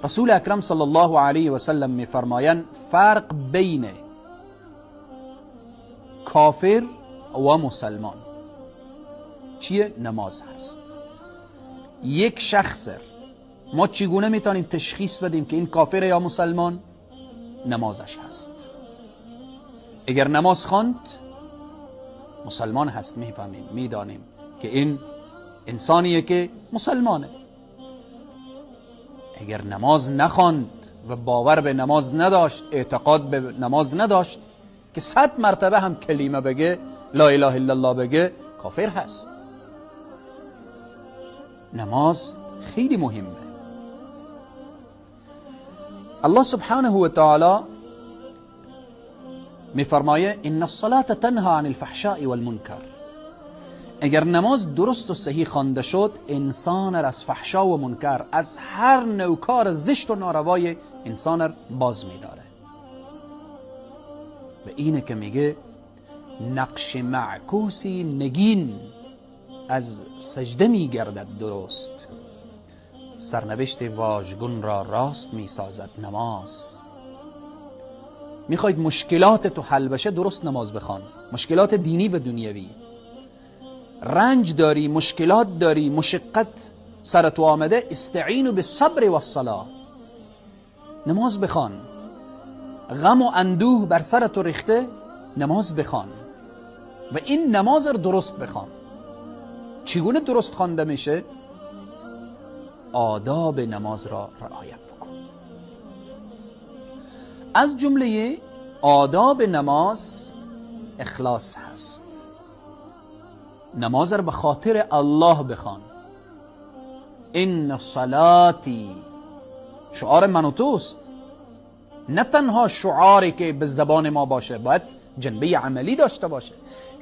رسول اکرم صلی الله علیه و سلم میفرمایند فرق بین کافر و مسلمان چیه؟ نماز هست. یک شخص ما چگونه میتونیم تشخیص بدیم که این کافر یا مسلمان؟ نمازش هست. اگر نماز خواند مسلمان هست، میفهمیم میدانیم که این انسانیه که مسلمانه. اگر نماز نخواند و باور به نماز نداشت، اعتقاد به نماز نداشت، که 100 مرتبه هم کلمه بگه، لا اله الا الله بگه، کافر هست. نماز خیلی مهمه. الله سبحانه و تعالی میفرمایه ان الصلاة تنها عن الفحشاء والمنکر. اگر نماز درست و صحیح خوانده شد، انسان را از فحشا و منکر، از هر نوع کار زشت و ناروای انسان را باز میداره. و اینه که میگه نقش معکوسی نگین از سجده میگردد درست، سرنوشت واژگون را راست میسازد نماز. میخواید مشکلات تو حل بشه، درست نماز بخوان. مشکلات دینی و دنیوی، رنج داری، مشکلات داری، مشقت سر تو آمده، استعینوا بالصبر والصلاة، نماز بخوان. غم و اندوه بر سر تو ریخته، نماز بخوان و این نماز رو درست بخوان. چگونه درست خوانده میشه؟ آداب نماز را رعایت بکن. از جمله آداب نماز اخلاص هست. نماز را به خاطر الله بخوان. این صلاتی شعار من و توست، نه تنها شعاری که به زبان ما باشه، باید جنبه عملی داشته باشه.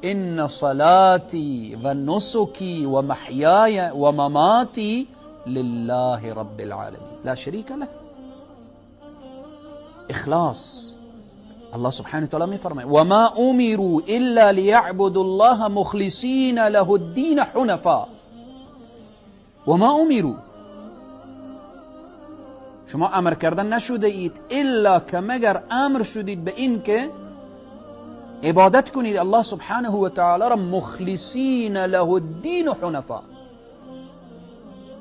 این صلاتی و نسکی و محیای و مماتی لله رب العالمین لا شریک له. اخلاص. الله سبحانه وتعالى میفرماید و ما امروا الا ليعبدوا الله مخلصین له الدین حنفاء. و ما امروا، شما امر کردن نشده اید الا که مگر امر شدید به این که عبادت کنید الله سبحانه و تعالی را مخلصین له الدین حنفاء،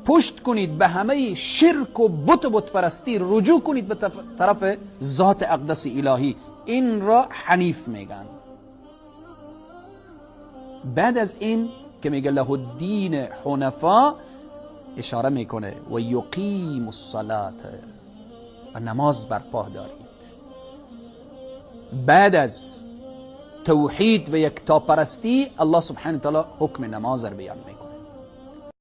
پشت کنید به همه شرک و بت پرستی، رجوع کنید به طرف ذات اقدس الهی. این را حنیف میگن. بعد از این که میگه له الدین حنفاء، اشاره میکنه و یقیم الصلاة، و نماز برپا دارید. بعد از توحید و یکتاپرستی الله سبحانه و تعالی حکم نماز را بیان میکنه.